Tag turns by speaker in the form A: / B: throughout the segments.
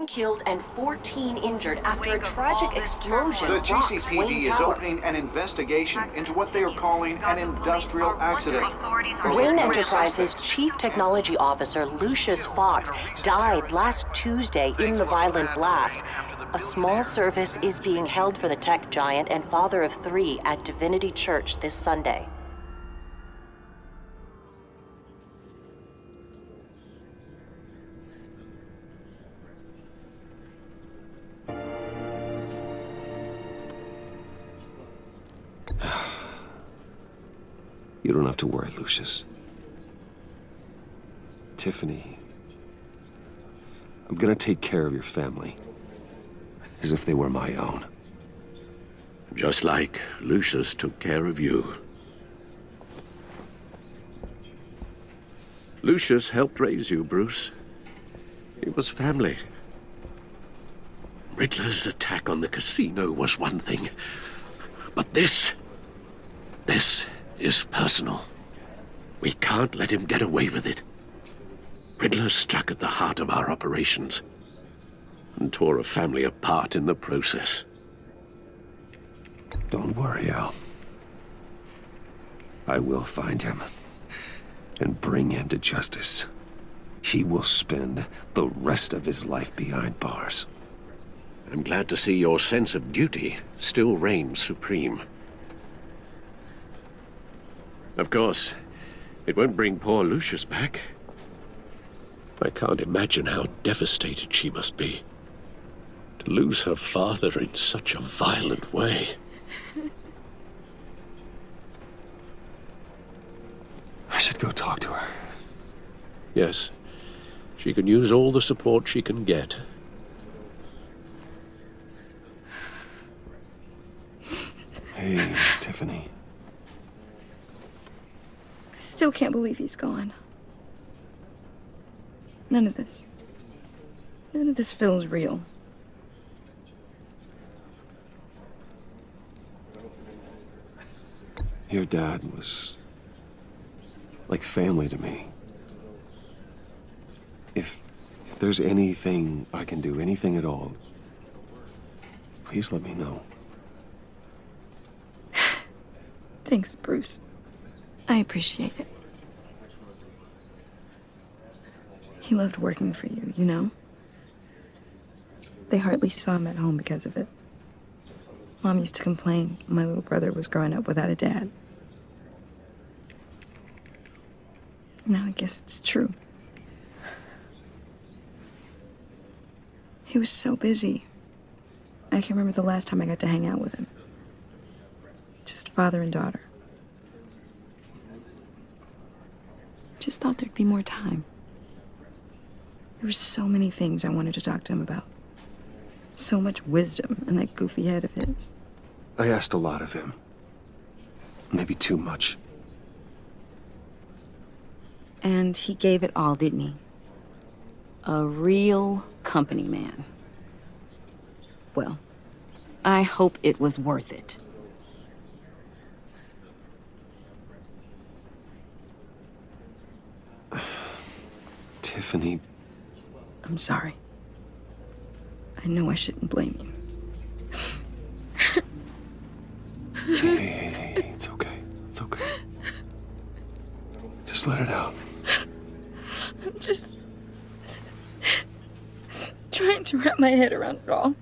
A: killed and 14 injured after a tragic explosion
B: The
A: rocks
B: GCPD
A: Wayne
B: is
A: Tower.
B: opening an investigation into what they are calling an industrial accident.
A: Wayne Enterprises' Chief Technology Officer Lucius Fox died last Tuesday in the violent blast. A small service is being held for the tech giant and father of 3 at Divinity Church this Sunday.
C: You don't have to worry, Lucius. Tiffany, I'm gonna take care of your family, as if they were my own.
D: Just like Lucius took care of you. Lucius helped raise you, Bruce. It was family. Riddler's attack on the casino was one thing, but this is personal. We can't let him get away with it. Riddler struck at the heart of our operations and tore a family apart in the process.
C: Don't worry, Al. I will find him and bring him to justice. He will spend the rest of his life behind bars.
D: I'm glad to see your sense of duty still reigns supreme. Of course, it won't bring poor Lucius back. I can't imagine how devastated she must be. To lose her father in such a violent way.
C: I should go talk to her.
D: Yes, she can use all the support she can get.
C: Hey, Tiffany.
E: I still can't believe he's gone. None of this feels real.
C: Your dad was like family to me. If there's anything I can do, anything at all, please let me know.
E: Thanks, Bruce. I appreciate it. He loved working for you, you know? They hardly saw him at home because of it. Mom used to complain my little brother was growing up without a dad. Now I guess it's true. He was so busy. I can't remember the last time I got to hang out with him. Just father and daughter. Just thought there'd be more time. There were so many things I wanted to talk to him about. So much wisdom in that goofy head of his.
C: I asked a lot of him. Maybe too much.
F: And he gave it all, didn't he? A real company man. Well, I hope it was worth it.
C: Tiffany.
E: I'm sorry. I know I shouldn't blame you.
C: Hey, it's okay. It's okay. Just let it out.
E: I'm just trying to wrap my head around it all.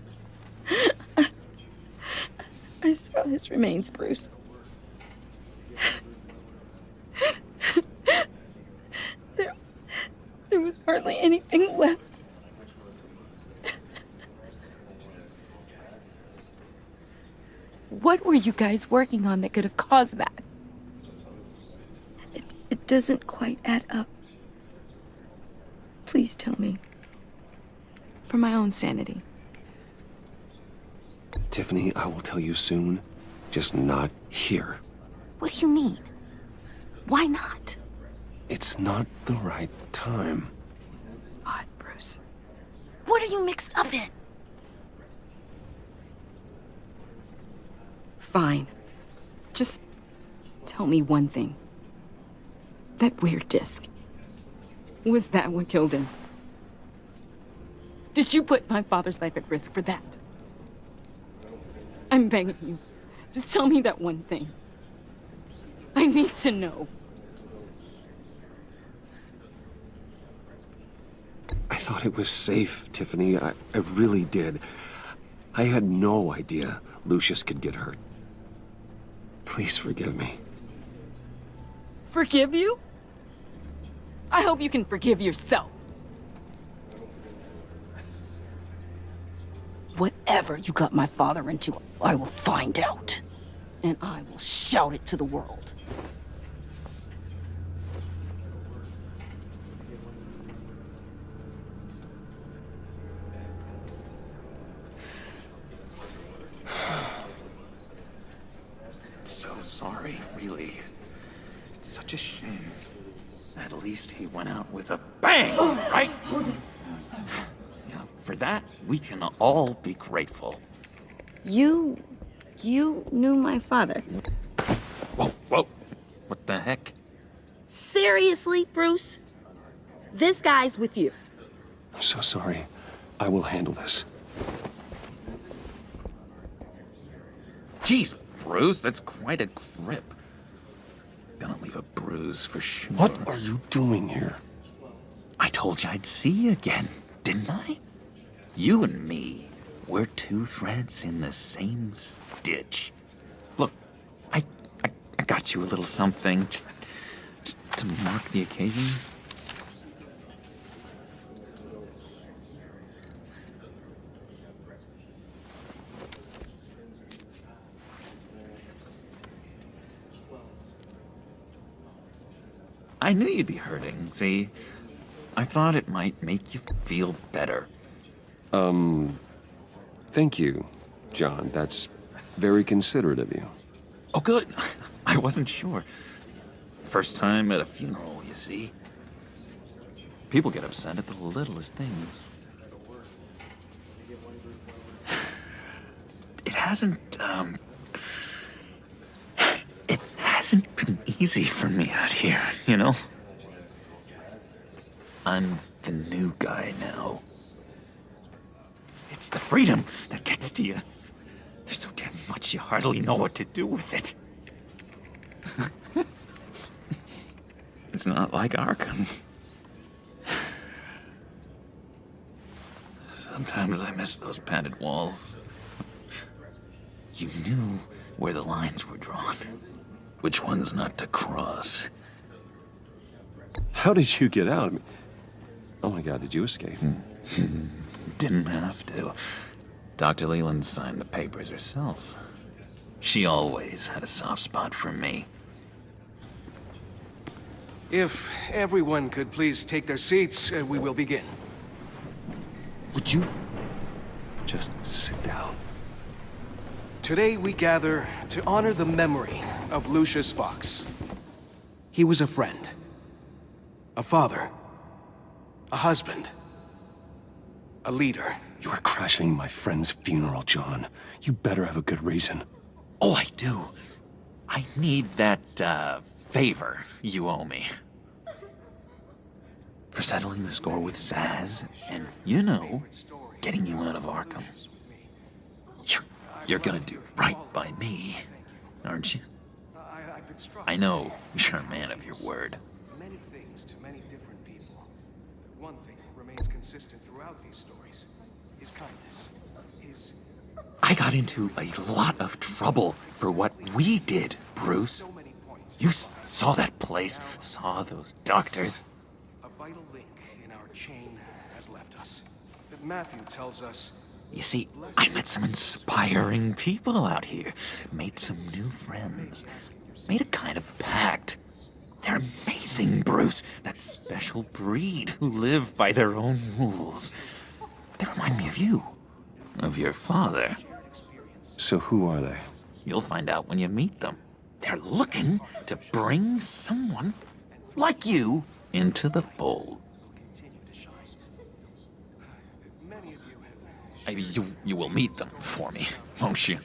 E: I saw his remains, Bruce. There was hardly anything left.
F: What were you guys working on that could have caused that?
E: It doesn't quite add up. Please tell me. For my own sanity.
C: Tiffany, I will tell you soon. Just not here.
F: What do you mean? Why not?
C: It's not the right time.
E: What, Bruce?
F: What are you mixed up in? Fine. Just tell me one thing. That weird disc. Was that what killed him? Did you put my father's life at risk for that? I'm begging you. Just tell me that one thing. I need to know.
C: I thought it was safe, Tiffany. I really did. I had no idea Lucius could get hurt. Please forgive me.
F: Forgive you? I hope you can forgive yourself. Whatever you got my father into, I will find out. And I will shout it to the world.
G: So sorry, really. It's such a shame. At least he went out with a bang, right? Now, for that, we can all be grateful.
F: You knew my father.
G: Whoa, whoa. What the heck?
F: Seriously, Bruce? This guy's with you.
C: I'm so sorry. I will handle this.
G: Jeez, Bruce, that's quite a grip. Gonna leave a bruise for sure.
C: What are you doing here?
G: I told you I'd see you again, didn't I? You and me, we're two threads in the same stitch. Look, I got you a little something, just to mark the occasion. I knew you'd be hurting, see? I thought it might make you feel better.
C: Thank you, John. That's very considerate of you.
G: Oh, good. I wasn't sure. First time at a funeral, you see. People get upset at the littlest things. It hasn't been easy for me out here, you know? I'm the new guy now. It's the freedom that gets to you. There's so damn much you hardly know what to do with it. It's not like Arkham. Sometimes I miss those padded walls. You knew where the lines were drawn. Which ones not to cross.
C: How did you get out? I mean, oh my God, did you escape?
G: Didn't have to. Dr. Leland signed the papers herself. She always had a soft spot for me.
H: If everyone could please take their seats, we will begin.
C: Would you just sit down?
H: Today we gather to honor the memory of Lucius Fox. He was a friend, a father, a husband, a leader.
C: You are crashing my friend's funeral, John. You better have a good reason.
G: Oh, I do. I need that, favor you owe me. For settling the score with Zaz, and, you know, getting you out of Arkham. You're gonna do right by me, aren't you? I know you're a man of your word.
H: Many things to many different people. One thing remains consistent throughout these stories. His kindness. His...
G: I got into a lot of trouble for what we did, Bruce. You saw that place, saw those doctors.
H: A vital link in our chain has left us. But Matthew tells us...
G: You see, I met some inspiring people out here. Made some new friends. Made a kind of pact. They're amazing, Bruce. That special breed who live by their own rules. They remind me of you. Of your father.
C: So who are they?
G: You'll find out when you meet them. They're looking to bring someone like you into the fold. You will meet them for me, won't you?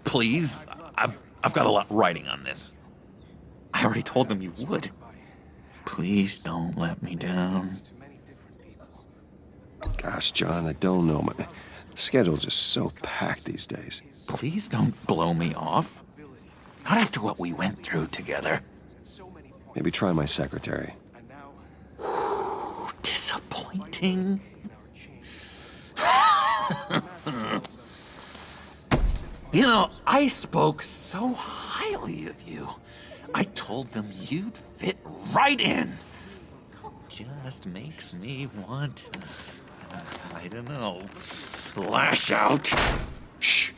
G: Please, I've got a lot writing on this. I already told them you would. Please don't let me down.
C: Gosh, John, I don't know. My schedule's just so packed these days.
G: Please don't blow me off. Not after what we went through together.
C: Maybe try my secretary.
G: Disappointing. You know, I spoke so highly of you. I told them you'd fit right in. Just makes me want, I don't know, lash out. Shh.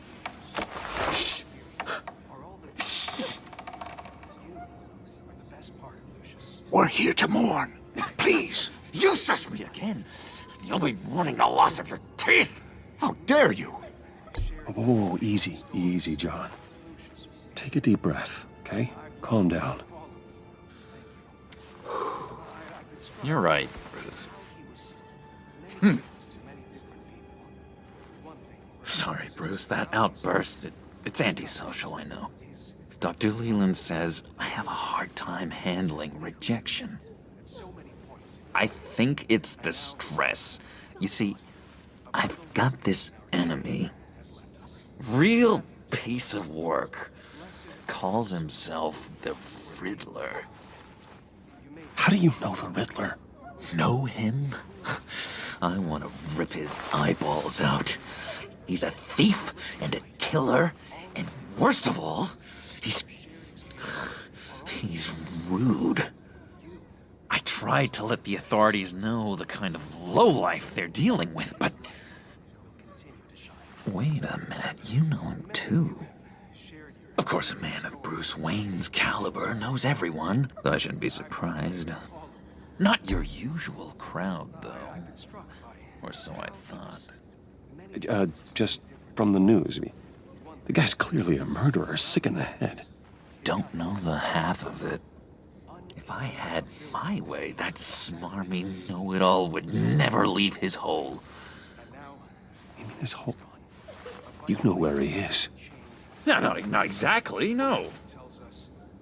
G: Shh. Shh.
I: We're here to mourn. Please.
G: You shush me again. You'll be mourning the loss of your teeth.
I: How dare you?
C: Whoa, easy, easy, John. Take a deep breath, okay? Calm down.
G: You're right, Bruce. Sorry, Bruce, that outburst, it's antisocial, I know. Dr. Leland says I have a hard time handling rejection. I think it's the stress. You see, I've got this enemy. Real piece of work. Calls himself the Riddler.
C: How do you know the Riddler?
G: Know him? I want to rip his eyeballs out. He's a thief and a killer, and worst of all, he's rude. I tried to let the authorities know the kind of lowlife they're dealing with, but... Wait a minute, you know him too. Of course, a man of Bruce Wayne's caliber knows everyone, so I shouldn't be surprised. Not your usual crowd, though. Or so I thought.
C: Just from the news. I mean, the guy's clearly a murderer, sick in the head.
G: Don't know the half of it. If I had my way, that smarmy know-it-all would never leave his hole.
C: You mean his hole? You know where he is.
G: No, not exactly, no.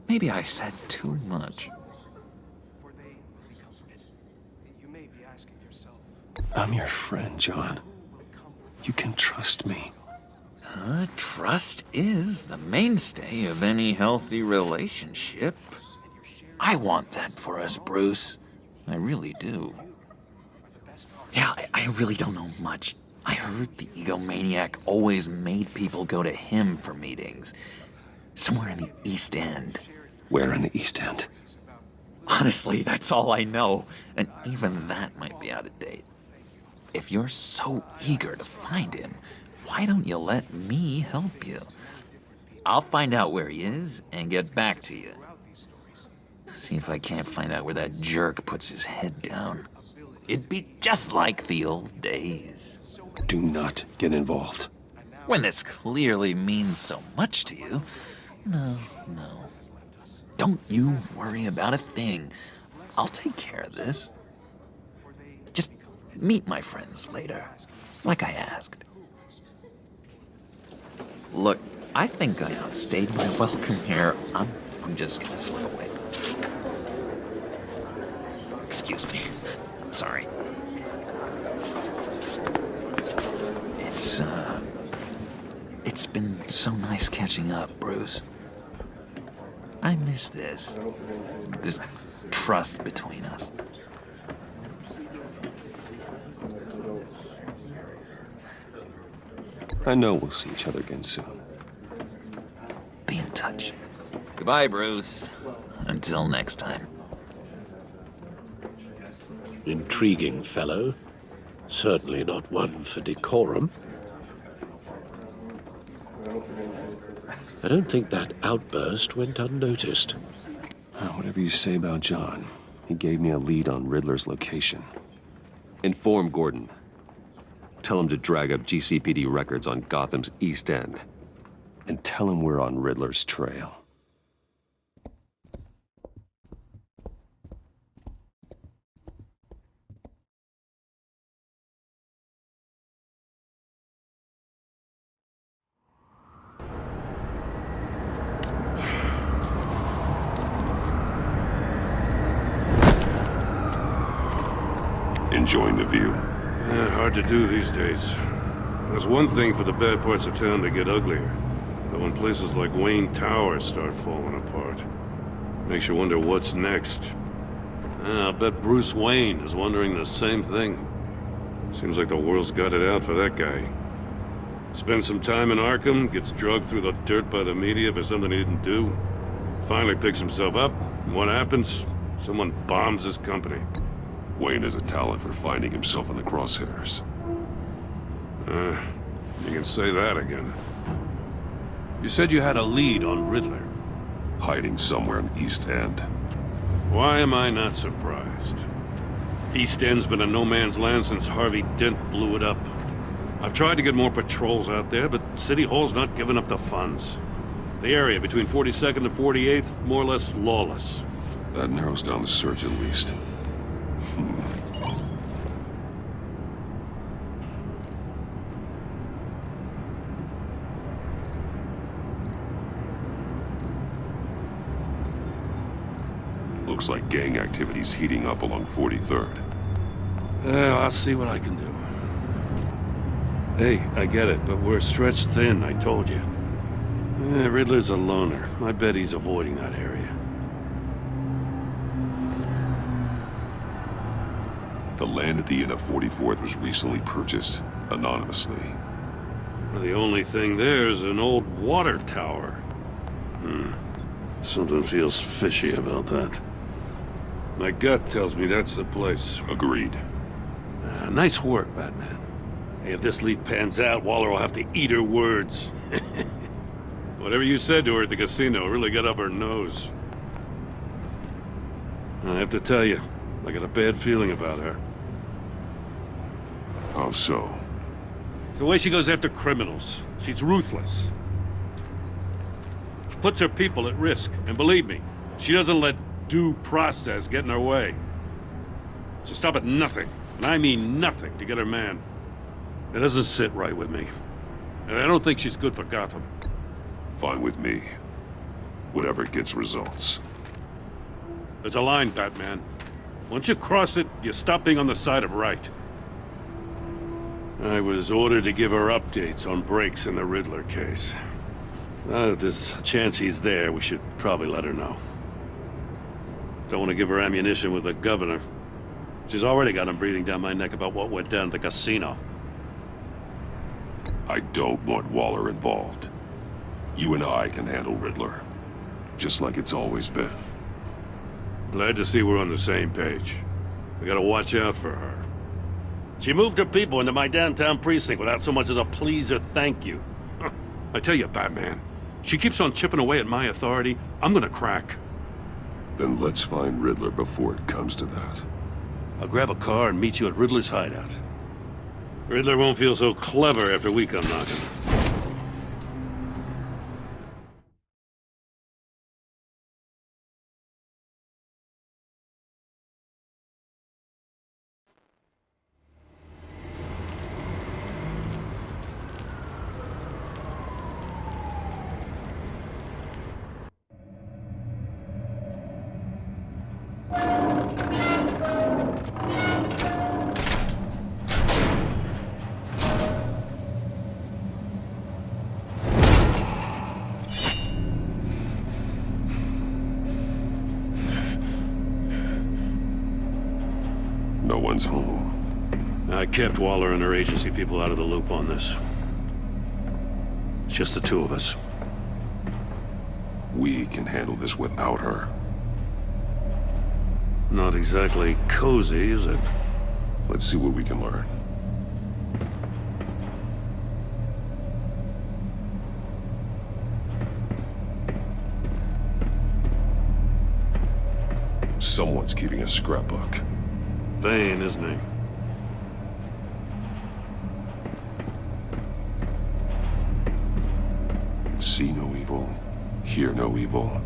G: Maybe I said too much.
C: I'm your friend, John. You can trust me.
G: Trust is the mainstay of any healthy relationship. I want that for us, Bruce. I really do. Yeah, I really don't know much. I heard the egomaniac always made people go to him for meetings. Somewhere in the East End.
C: Where in the East End?
G: Honestly, that's all I know. And even that might be out of date. If you're so eager to find him, why don't you let me help you? I'll find out where he is and get back to you. See if I can't find out where that jerk puts his head down. It'd be just like the old days.
C: Do not get involved.
G: When this clearly means so much to you. No. Don't you worry about a thing. I'll take care of this. Just meet my friends later, like I asked. Look, I think I outstayed my welcome here. I'm just gonna slip away. Excuse me. I'm sorry. It's been so nice catching up, Bruce. I miss this trust between us.
C: I know we'll see each other again soon.
G: Be in touch. Goodbye, Bruce. Until next time.
D: Intriguing fellow. Certainly not one for decorum. I don't think that outburst went unnoticed.
C: Whatever you say about John, he gave me a lead on Riddler's location. Inform Gordon. Tell him to drag up GCPD records on Gotham's East End. And tell him we're on Riddler's trail.
J: Enjoying the view? Hard to do these days. There's one thing for the bad parts of town to get uglier. But when places like Wayne Tower start falling apart, makes you wonder what's next. I bet Bruce Wayne is wondering the same thing. Seems like the world's got it out for that guy. Spends some time in Arkham, gets drugged through the dirt by the media for something he didn't do. Finally picks himself up, and what happens? Someone bombs his company.
C: Wayne has a talent for finding himself in the crosshairs.
J: You can say that again. You said you had a lead on Riddler.
C: Hiding somewhere in East End.
J: Why am I not surprised? East End's been a no-man's land since Harvey Dent blew it up. I've tried to get more patrols out there, but City Hall's not giving up the funds. The area between 42nd and 48th, more or less lawless.
C: That narrows down the search at least. Looks like gang activity's heating up along 43rd.
J: I'll see what I can do. Hey, I get it, but we're stretched thin, I told you. Riddler's a loner. I bet he's avoiding that area.
C: The land at the end of 44th was recently purchased, anonymously.
J: The only thing there is an old water tower. Something feels fishy about that. My gut tells me that's the place.
C: Agreed.
J: Nice work, Batman. Hey, if this lead pans out, Waller will have to eat her words. Whatever you said to her at the casino really got up her nose. I have to tell you, I got a bad feeling about her.
C: How so?
J: It's the way she goes after criminals. She's ruthless. Puts her people at risk, and believe me, she doesn't let due process get in her way. She'll stop at nothing, and I mean nothing, to get her man. It doesn't sit right with me. And I don't think she's good for Gotham.
C: Fine with me. Whatever gets results.
J: There's a line, Batman. Once you cross it, you stop being on the side of right. I was ordered to give her updates on breaks in the Riddler case. If there's a chance he's there, we should probably let her know. Don't want to give her ammunition with the governor. She's already got him breathing down my neck about what went down at the casino.
C: I don't want Waller involved. You and I can handle Riddler. Just like it's always been.
J: Glad to see we're on the same page. We gotta watch out for her. She moved her people into my downtown precinct without so much as a please or thank you. I tell you, Batman, she keeps on chipping away at my authority, I'm gonna crack.
C: Then let's find Riddler before it comes to that.
J: I'll grab a car and meet you at Riddler's hideout. Riddler won't feel so clever after we come knocking.
C: No one's home.
J: I kept Waller and her agency people out of the loop on this. It's just the two of us.
C: We can handle this without her.
J: Not exactly cozy, is it?
C: Let's see what we can learn. Someone's keeping a scrapbook.
J: Vain, isn't he?
C: See no evil, hear no evil,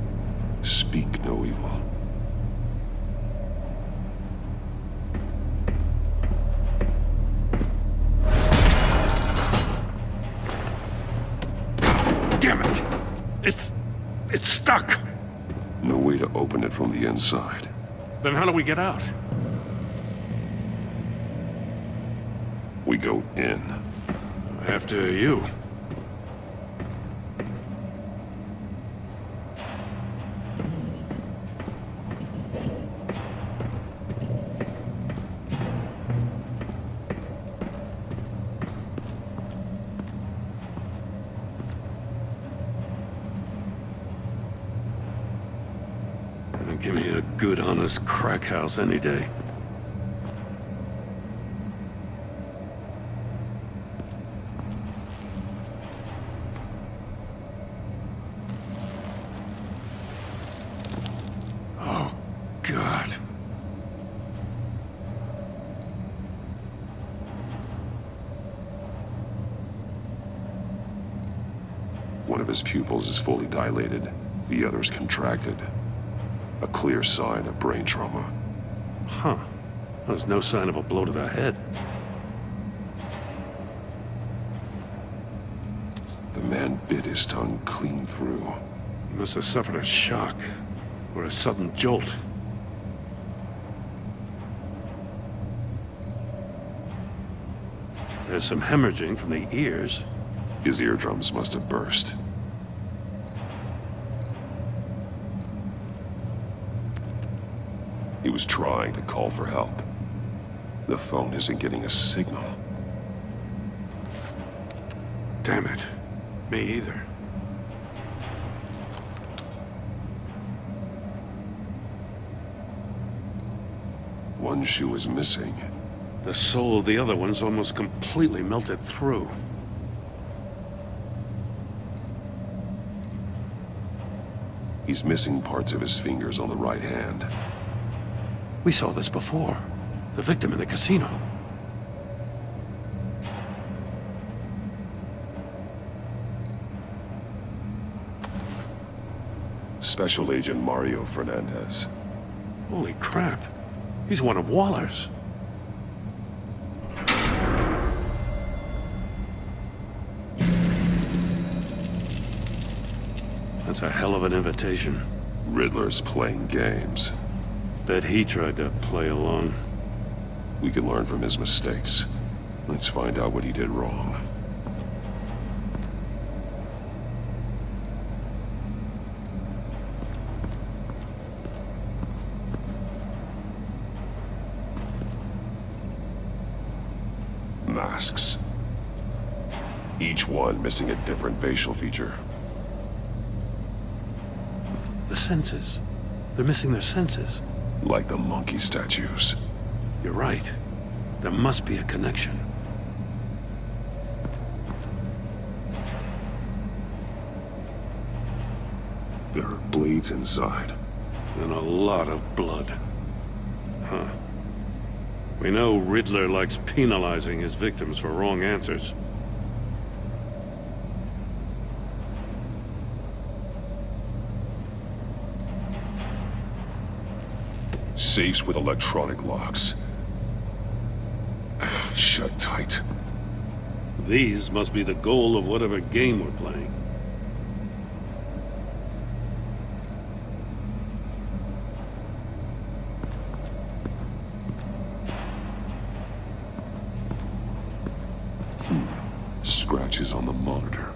C: speak no evil.
J: Damn it! It's stuck!
C: No way to open it from the inside.
J: Then how do we get out? We go in. After you. Give me a good, honest crack house any day. Oh, God.
K: One of his pupils is fully dilated, the other's contracted. A clear sign of brain trauma.
J: Huh. There's no sign of a blow to the head.
K: The man bit his tongue clean through.
J: He must have suffered a shock, or a sudden jolt. There's some hemorrhaging from the ears.
K: His eardrums must have burst. He was trying to call for help. The phone isn't getting a signal.
J: Damn it. Me either.
K: One shoe is missing.
J: The sole of the other one's almost completely melted through.
K: He's missing parts of his fingers on the right hand.
J: We saw this before. The victim in the casino.
K: Special Agent Mario Fernandez.
J: Holy crap. He's one of Waller's. That's a hell of an invitation.
K: Riddler's playing games.
J: Bet he tried to play along.
K: We can learn from his mistakes. Let's find out what he did wrong. Masks. Each one missing a different facial feature.
J: The senses. They're missing their senses.
K: Like the monkey statues.
J: You're right. There must be a connection.
K: There are blades inside.
J: And a lot of blood. Huh. We know Riddler likes penalizing his victims for wrong answers.
K: Safes with electronic locks. Shut tight.
J: These must be the goal of whatever game we're playing.
K: Scratches on the monitor.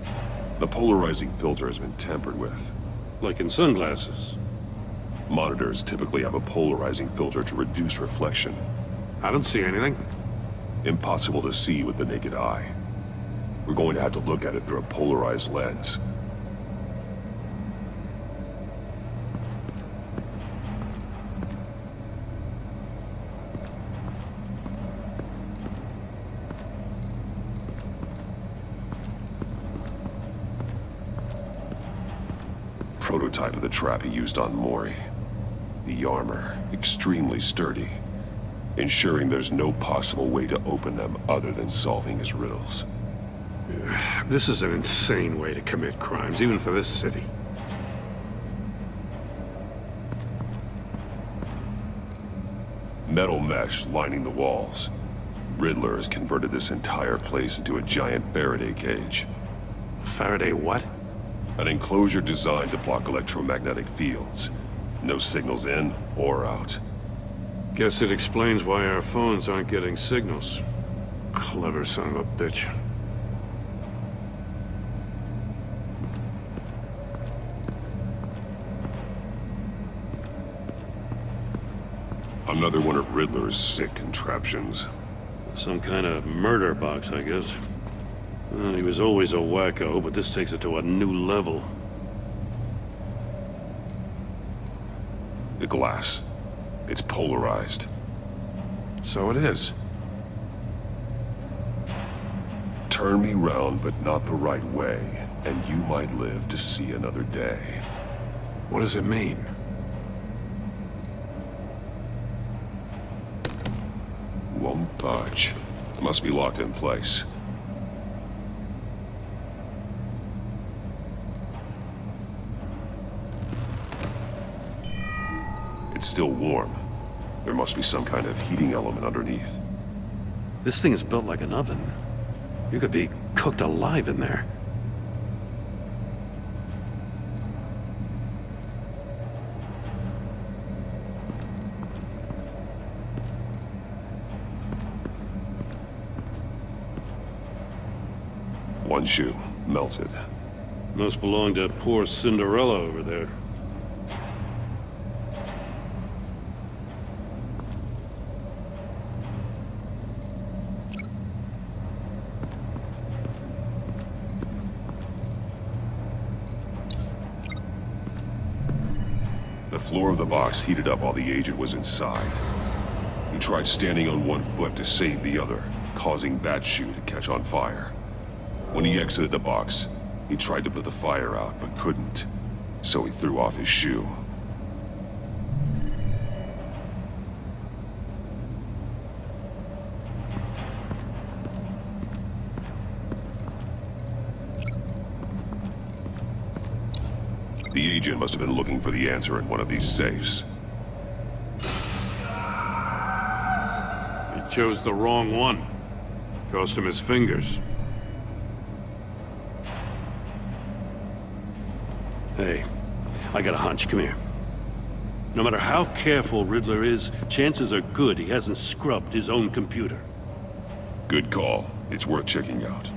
K: The polarizing filter has been tampered with.
J: Like in sunglasses.
K: Monitors typically have a polarizing filter to reduce reflection.
J: I don't see anything.
K: Impossible to see with the naked eye. We're going to have to look at it through a polarized lens. Prototype of the trap he used on Mori. The armor, extremely sturdy, ensuring there's no possible way to open them other than solving his riddles.
J: This is an insane way to commit crimes, even for this city.
K: Metal mesh lining the walls. Riddler has converted this entire place into a giant Faraday cage.
J: Faraday what?
K: An enclosure designed to block electromagnetic fields. No signals in or out.
J: Guess it explains why our phones aren't getting signals. Clever son of a bitch.
K: Another one of Riddler's sick contraptions.
J: Some kind of murder box, I guess. Well, he was always a wacko, but this takes it to a new level.
K: The glass. It's polarized.
J: So it is.
K: Turn me round, but not the right way, and you might live to see another day.
J: What does it mean?
K: Won't budge. Must be locked in place. It's still warm. There must be some kind of heating element underneath.
J: This thing is built like an oven. You could be cooked alive in there.
K: One shoe, melted.
J: Must belong to poor Cinderella over there.
K: The floor of the box heated up while the agent was inside. He tried standing on one foot to save the other, causing that shoe to catch on fire. When he exited the box, he tried to put the fire out, but couldn't. So he threw off his shoe. The agent must have been looking for the answer in one of these safes.
J: He chose the wrong one. Cost him his fingers. Hey, I got a hunch. Come here. No matter how careful Riddler is, chances are good he hasn't scrubbed his own computer.
K: Good call. It's worth checking out.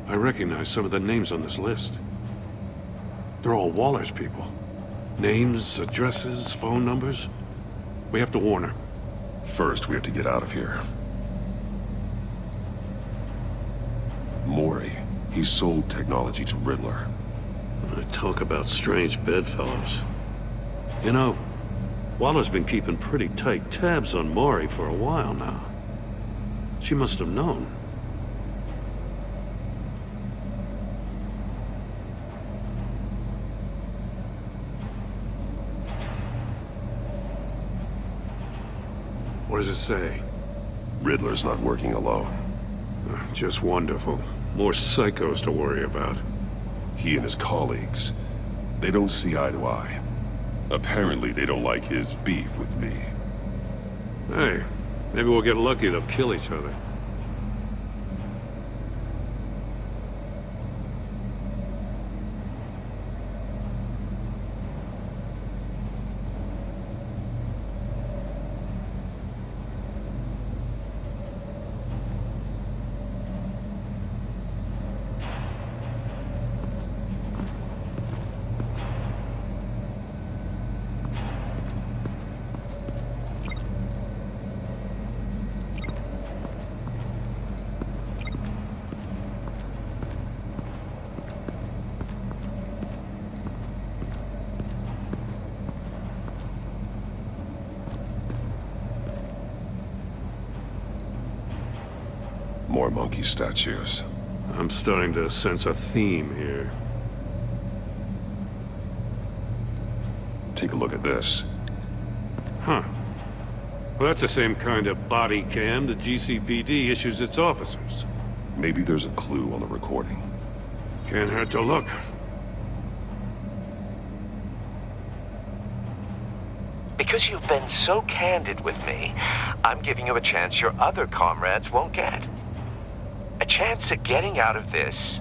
J: I recognize some of the names on this list. They're all Waller's people. Names, addresses, phone numbers. We have to warn her.
K: First, we have to get out of here. Maury. He sold technology to Riddler.
J: I talk about strange bedfellows. You know, Waller's been keeping pretty tight tabs on Maury for a while now. She must have known. What does it say?
K: Riddler's not working alone.
J: Just wonderful. More psychos to worry about.
K: He and his colleagues, they don't see eye to eye. Apparently, they don't like his beef with me.
J: Hey, maybe we'll get lucky to kill each other.
K: More monkey statues.
J: I'm starting to sense a theme here.
K: Take a look at this.
J: Huh. Well, that's the same kind of body cam the GCPD issues its officers.
K: Maybe there's a clue on the recording.
J: Can't hurt to look.
L: Because you've been so candid with me, I'm giving you a chance your other comrades won't get. A chance at getting out of this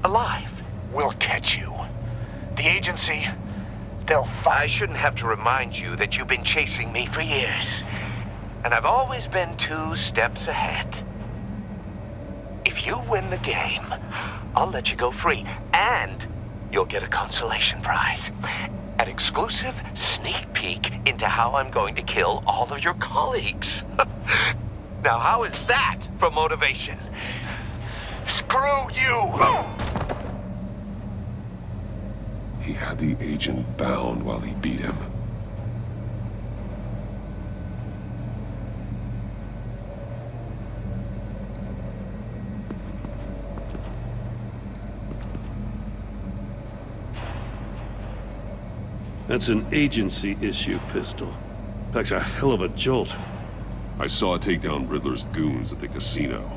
L: alive.
I: We'll catch you. The agency, they'll find...
L: I shouldn't have to remind you that you've been chasing me for years. And I've always been 2 steps ahead. If you win the game, I'll let you go free. And you'll get a consolation prize. An exclusive sneak peek into how I'm going to kill all of your colleagues. Now, how is that for motivation?
I: Screw you!
K: He had the agent bound while he beat him.
J: That's an agency issue pistol. Packs a hell of a jolt.
K: I saw it take down Riddler's goons at the casino.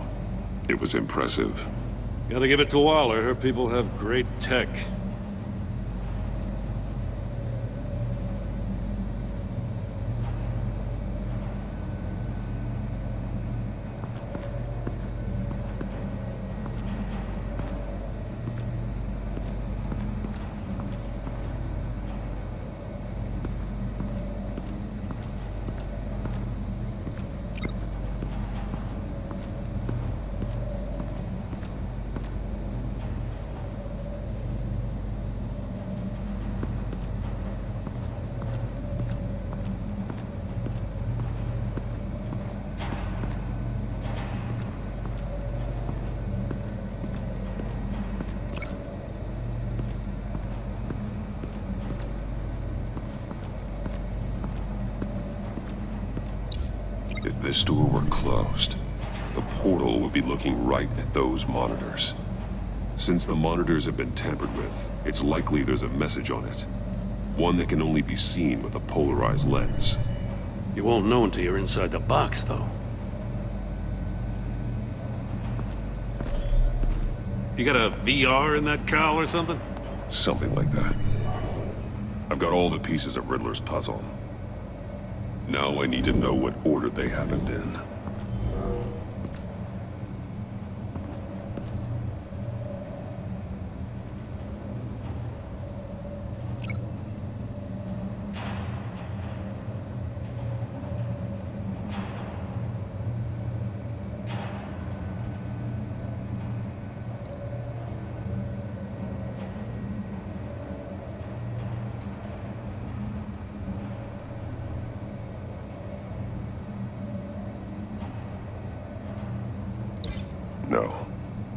K: It was impressive.
J: Gotta give it to Waller. Her people have great tech.
K: If this door were closed, the portal would be looking right at those monitors. Since the monitors have been tampered with, it's likely there's a message on it. One that can only be seen with a polarized lens.
J: You won't know until you're inside the box, though. You got a VR in that cowl or something?
K: Something like that. I've got all the pieces of Riddler's puzzle. Now I need to know what order they happened in. No.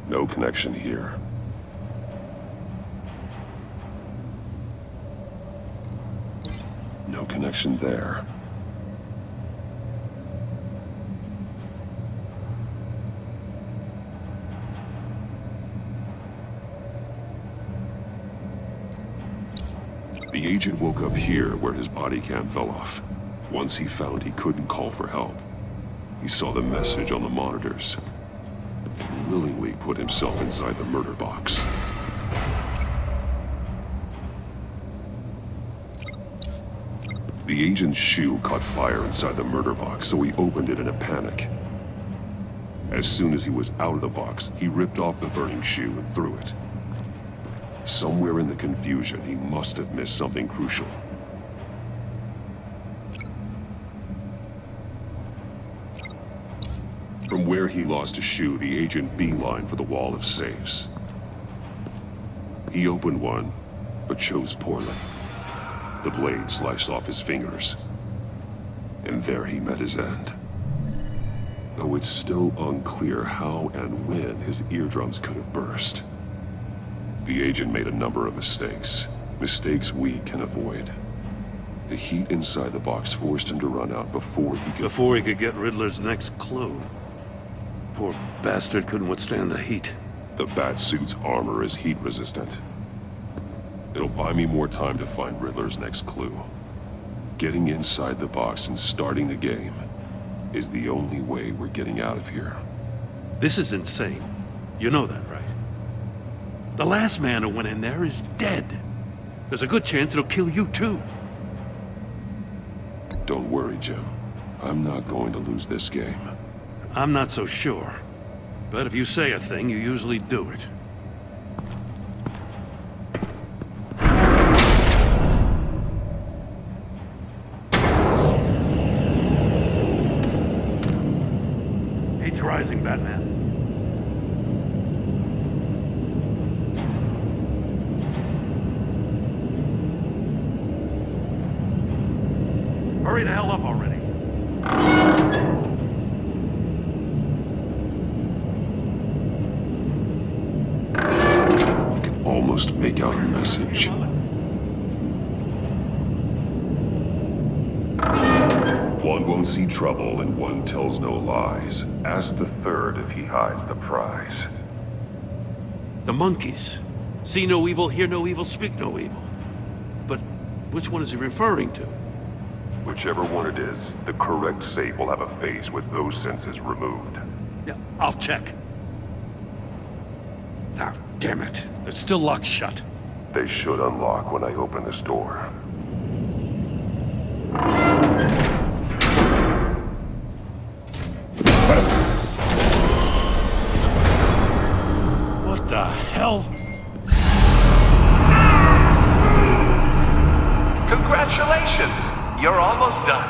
K: No connection here. No connection there. The agent woke up here where his body cam fell off. Once he found he couldn't call for help, he saw the message on the monitors and willingly put himself inside the murder box. The agent's shoe caught fire inside the murder box, so he opened it in a panic. As soon as he was out of the box, he ripped off the burning shoe and threw it. Somewhere in the confusion, he must have missed something crucial. From where he lost a shoe, the agent beelined for the wall of safes. He opened one, but chose poorly. The blade sliced off his fingers. And there he met his end. Though it's still unclear how and when his eardrums could have burst. The agent made a number of mistakes. Mistakes we can avoid. The heat inside the box forced him to run out before he could
J: get Riddler's next clue. Poor bastard couldn't withstand the heat.
K: The Batsuit's armor is heat resistant. It'll buy me more time to find Riddler's next clue. Getting inside the box and starting the game is the only way we're getting out of here.
J: This is insane. You know that, right? The last man who went in there is dead. There's a good chance it'll kill you too.
K: Don't worry, Jim. I'm not going to lose this game.
J: I'm not so sure. But if you say a thing, you usually do it. Heat's rising, Batman. Hurry the hell up already.
K: I can almost make out a message. One won't see trouble and one tells no lies. Ask the third if he hides the prize.
J: The monkeys. See no evil, hear no evil, speak no evil. But which one is he referring to?
K: Whichever one it is, the correct safe will have a face with those senses removed.
J: Yeah, I'll check. Ah, damn it. They're still locked shut.
K: They should unlock when I open this door.
J: What the hell?
L: Congratulations! You're almost done.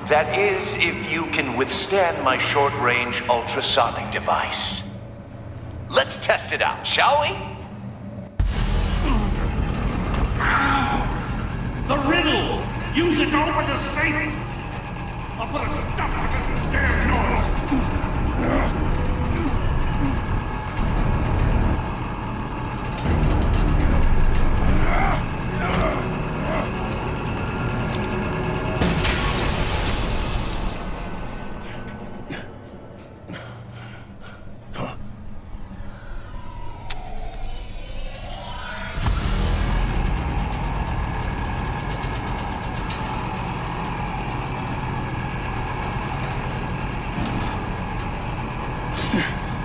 L: That is, if you can withstand my short-range ultrasonic device. Let's test it out, shall we?
J: The riddle! Use it to open the safe! I'll put a stop to this damn noise!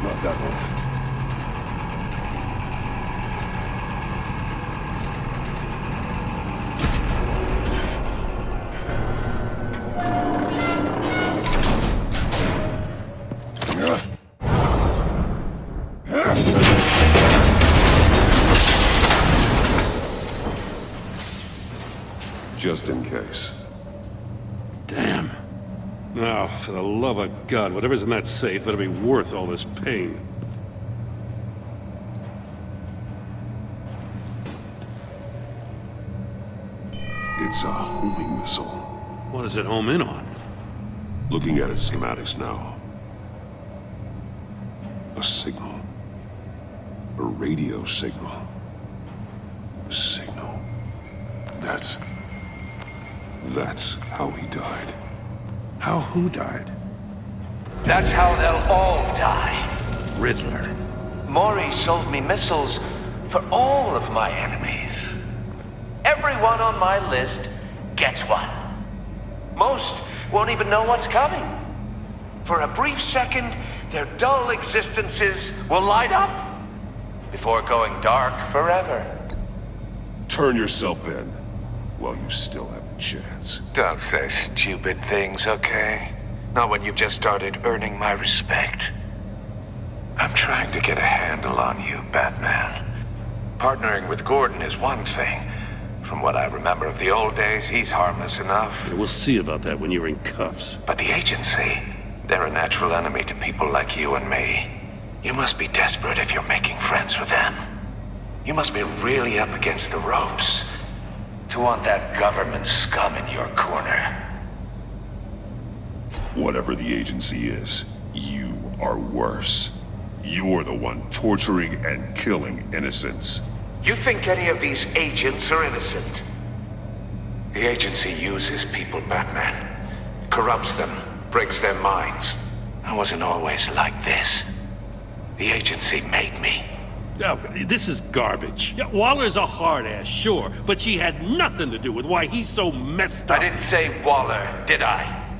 K: Not that one. Just in case.
J: Damn. Now, for the love of God, whatever's in that safe better be worth all this pain.
K: It's a homing missile.
J: What does it home in on?
K: Looking at its schematics now. A signal. A radio signal. A signal. That's how he died.
J: How who died?
L: That's how they'll all die.
J: Riddler.
L: Maury sold me missiles for all of my enemies. Everyone on my list gets one. Most won't even know what's coming. For a brief second, their dull existences will light up before going dark forever.
K: Turn yourself in while you still have the chance.
L: Don't say stupid things, okay? Not when you've just started earning my respect. I'm trying to get a handle on you, Batman. Partnering with Gordon is one thing. From what I remember of the old days, he's harmless enough.
J: Yeah, we'll see about that when you're in cuffs.
L: But the agency, they're a natural enemy to people like you and me. You must be desperate if you're making friends with them. You must be really up against the ropes to want that government scum in your corner.
K: Whatever the agency is, you are worse. You're the one torturing and killing innocents.
L: You think any of these agents are innocent? The agency uses people, Batman. Corrupts them, breaks their minds. I wasn't always like this. The agency made me.
J: Oh, this is garbage. Yeah, Waller's a hard-ass, sure, but she had nothing to do with why he's so messed up.
L: I didn't say Waller, did I?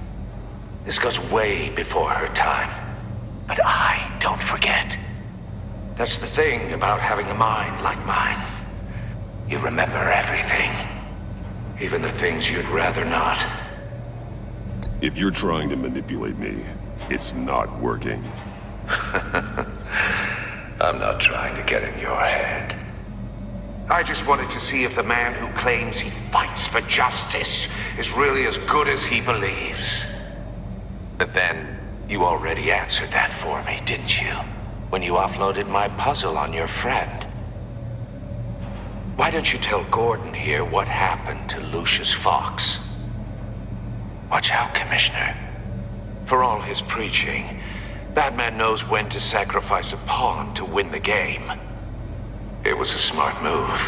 L: This goes way before her time. But I don't forget. That's the thing about having a mind like mine. You remember everything. Even the things you'd rather not.
K: If you're trying to manipulate me, it's not working.
L: I'm not trying to get in your head. I just wanted to see if the man who claims he fights for justice is really as good as he believes. But then, you already answered that for me, didn't you? When you offloaded my puzzle on your friend. Why don't you tell Gordon here what happened to Lucius Fox? Watch out, Commissioner. For all his preaching, Batman knows when to sacrifice a pawn to win the game. It was a smart move.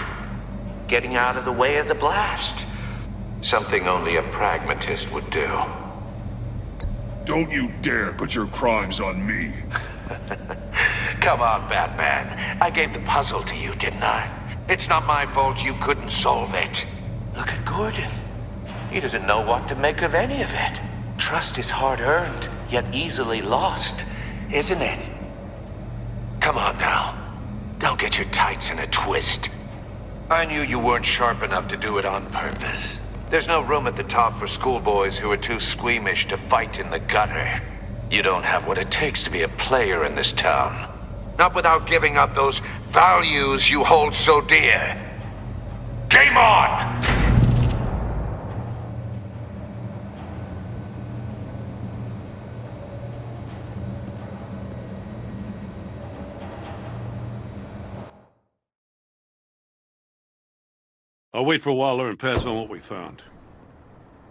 L: Getting out of the way of the blast. Something only a pragmatist would do.
K: Don't you dare put your crimes on me!
L: Come on, Batman. I gave the puzzle to you, didn't I? It's not my fault you couldn't solve it. Look at Gordon. He doesn't know what to make of any of it. Trust is hard-earned, yet easily lost, isn't it? Come on now. Don't get your tights in a twist. I knew you weren't sharp enough to do it on purpose. There's no room at the top for schoolboys who are too squeamish to fight in the gutter. You don't have what it takes to be a player in this town. Not without giving up those values you hold so dear. Game on!
J: I'll wait for Waller and pass on what we found.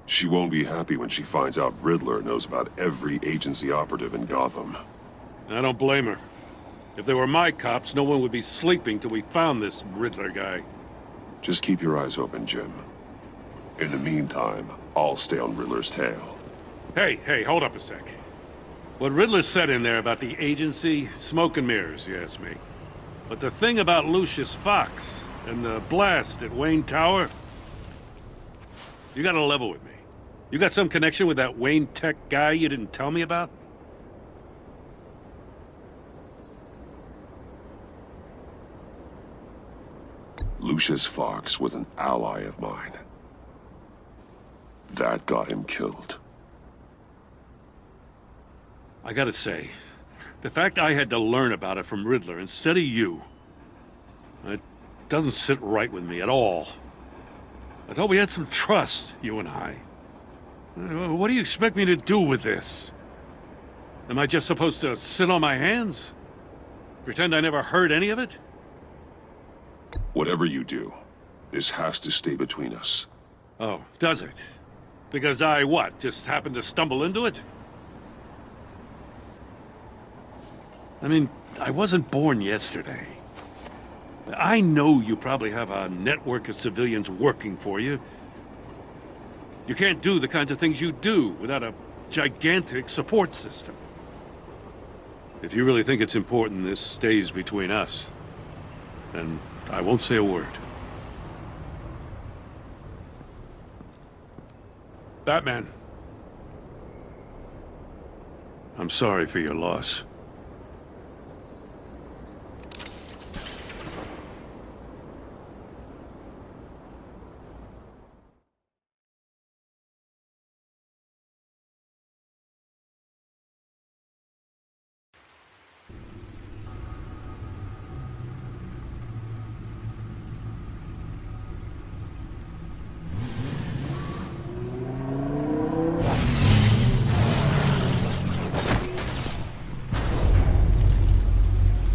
K: She won't be happy when she finds out Riddler knows about every agency operative in Gotham.
J: I don't blame her. If they were my cops, no one would be sleeping till we found this Riddler guy.
K: Just keep your eyes open, Jim. In the meantime, I'll stay on Riddler's tail.
J: Hey, hold up a sec. What Riddler said in there about the agency, smoke and mirrors, you ask me. But the thing about Lucius Fox and the blast at Wayne Tower, you gotta level with me. You got some connection with that Wayne Tech guy you didn't tell me about?
K: Lucius Fox was an ally of mine. That got him killed.
J: I gotta say, the fact I had to learn about it from Riddler instead of you, it doesn't sit right with me at all. I thought we had some trust, you and I. What do you expect me to do with this? Am I just supposed to sit on my hands? Pretend I never heard any of it?
K: Whatever you do, this has to stay between us.
J: Oh, does it? Because I, what, just happened to stumble into it? I mean, I wasn't born yesterday. I know you probably have a network of civilians working for you. You can't do the kinds of things you do without a gigantic support system. If you really think it's important this stays between us, then I won't say a word. Batman. I'm sorry for your loss.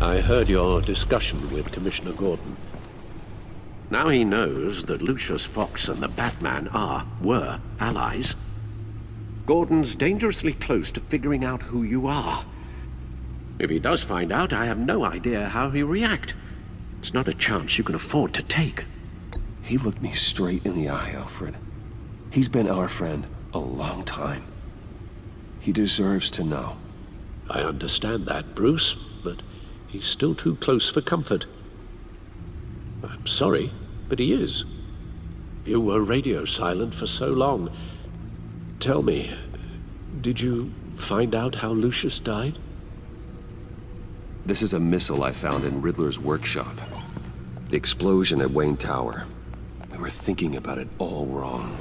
D: I heard your discussion with Commissioner Gordon. Now he knows that Lucius Fox and the Batman were allies. Gordon's dangerously close to figuring out who you are. If he does find out, I have no idea how he'll react. It's not a chance you can afford to take.
C: He looked me straight in the eye, Alfred. He's been our friend a long time. He deserves to know.
D: I understand that, Bruce, but he's still too close for comfort. I'm sorry, but he is. You were radio silent for so long. Tell me, did you find out how Lucius died?
C: This is a missile I found in Riddler's workshop. The explosion at Wayne Tower. We were thinking about it all wrong.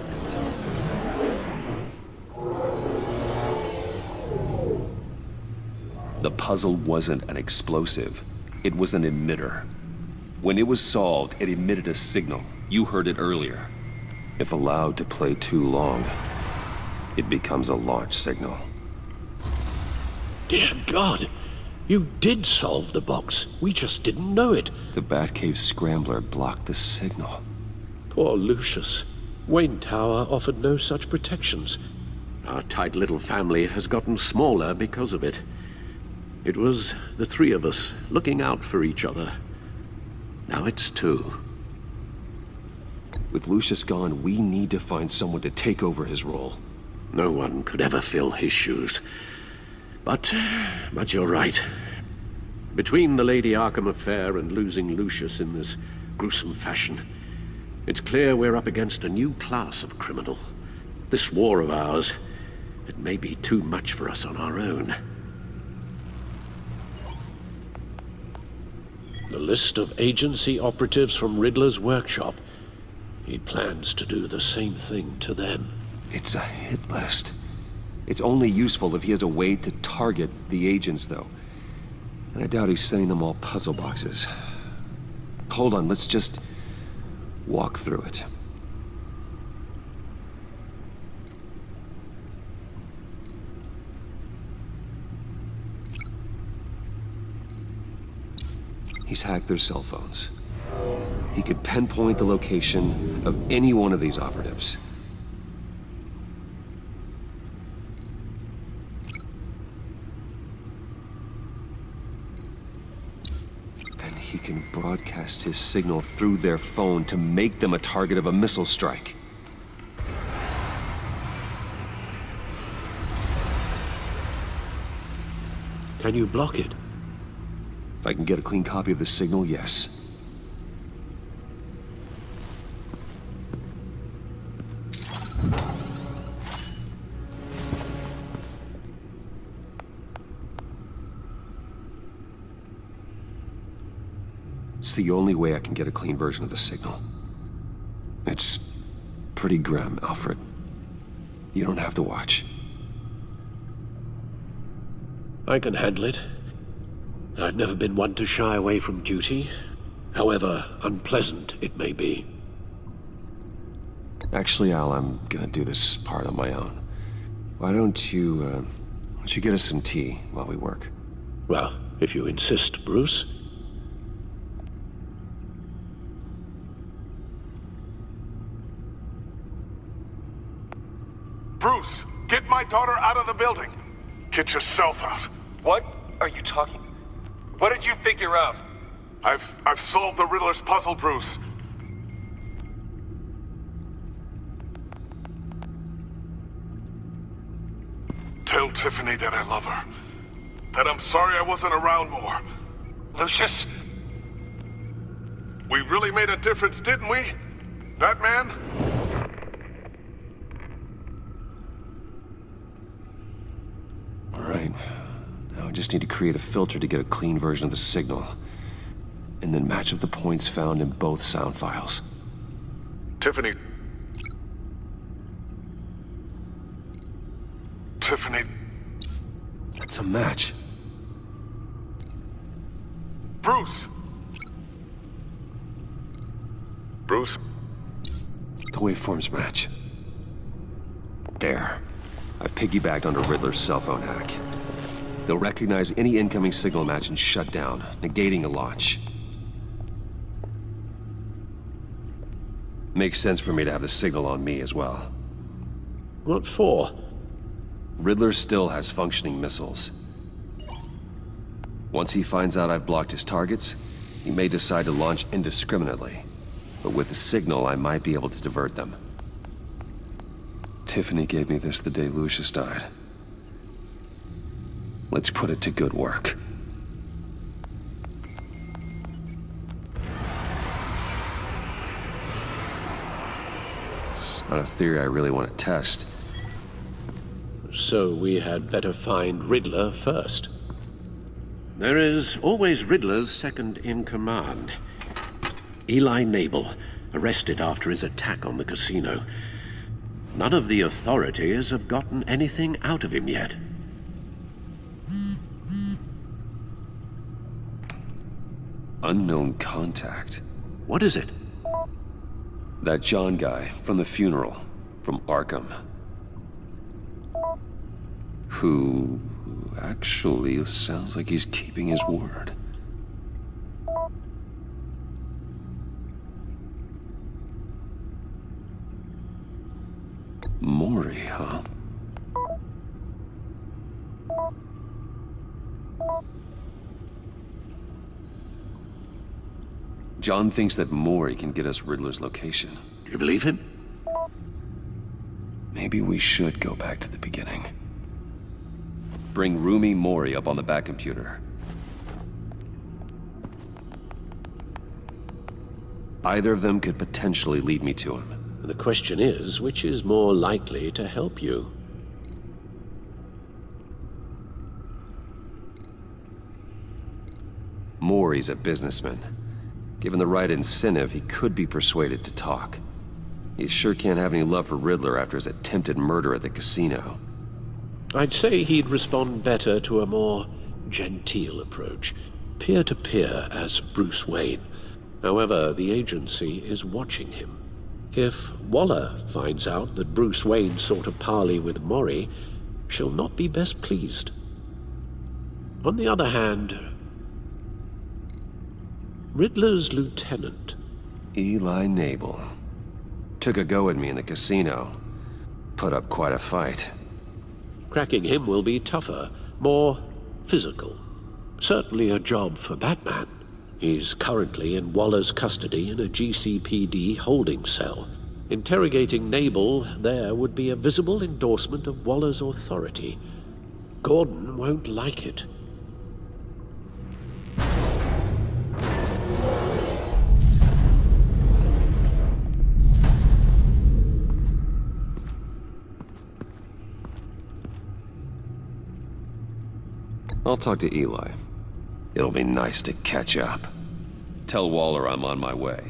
C: The puzzle wasn't an explosive. It was an emitter. When it was solved, it emitted a signal. You heard it earlier. If allowed to play too long, it becomes a launch signal.
D: Dear God! You did solve the box. We just didn't know it.
C: The Batcave scrambler blocked the signal.
D: Poor Lucius. Wayne Tower offered no such protections. Our tight little family has gotten smaller because of it. It was the three of us looking out for each other. Now it's two.
C: With Lucius gone, we need to find someone to take over his role.
D: No one could ever fill his shoes. But you're right. Between the Lady Arkham affair and losing Lucius in this gruesome fashion, it's clear we're up against a new class of criminal. This war of ours, it may be too much for us on our own. The list of agency operatives from Riddler's workshop. He plans to do the same thing to them.
C: It's a hit list. It's only useful if he has a way to target the agents, though. And I doubt he's sending them all puzzle boxes. Hold on, let's just walk through it. He's hacked their cell phones. He could pinpoint the location of any one of these operatives. And he can broadcast his signal through their phone to make them a target of a missile strike.
D: Can you block it?
C: If I can get a clean copy of the signal, yes. It's the only way I can get a clean version of the signal. It's pretty grim, Alfred. You don't have to watch.
D: I can handle it. I've never been one to shy away from duty, however unpleasant it may be.
C: Actually, Al, I'm gonna do this part on my own. Why don't you get us some tea while we work?
D: Well, if you insist, Bruce.
M: Bruce, get my daughter out of the building. Get yourself out.
N: What are you talking? What did you figure out?
M: I've solved the Riddler's puzzle, Bruce. Tell Tiffany that I love her. That I'm sorry I wasn't around more.
N: Lucius?
M: We really made a difference, didn't we? Batman?
C: All right. Now I just need to create a filter to get a clean version of the signal. And then match up the points found in both sound files.
M: Tiffany. Tiffany.
C: That's a match.
M: Bruce! Bruce?
C: The waveforms match. There. I've piggybacked onto Riddler's cell phone hack. They'll recognize any incoming signal match and shut down, negating a launch. Makes sense for me to have the signal on me as well.
D: What for?
C: Riddler still has functioning missiles. Once he finds out I've blocked his targets, he may decide to launch indiscriminately. But with the signal, I might be able to divert them. Tiffany gave me this the day Lucius died. Let's put it to good work. It's not a theory I really want to test.
D: So we had better find Riddler first. There is always Riddler's second in command. Eli Nabel, arrested after his attack on the casino. None of the authorities have gotten anything out of him yet.
C: Unknown contact.
D: What is it?
C: That John guy from the funeral, from Arkham. Who actually sounds like he's keeping his word. Maury, huh? John thinks that Maury can get us Riddler's location.
D: Do you believe him?
C: Maybe we should go back to the beginning. Bring Rumi Maury up on the back computer. Either of them could potentially lead me to him.
D: The question is, which is more likely to help you?
C: Maury's a businessman. Given the right incentive, he could be persuaded to talk. He sure can't have any love for Riddler after his attempted murder at the casino.
D: I'd say he'd respond better to a more genteel approach, peer-to-peer as Bruce Wayne. However, the agency is watching him. If Waller finds out that Bruce Wayne sought a parley with Maury, she'll not be best pleased. On the other hand, Riddler's lieutenant,
C: Eli Nabel, took a go at me in the casino. Put up quite a fight.
D: cracking him will be tougher, more physical. Certainly a job for Batman. He's currently in Waller's custody in a GCPD holding cell. Interrogating Nabel there would be a visible endorsement of Waller's authority. Gordon won't like it.
C: I'll talk to Eli. It'll be nice to catch up. Tell Waller I'm on my way.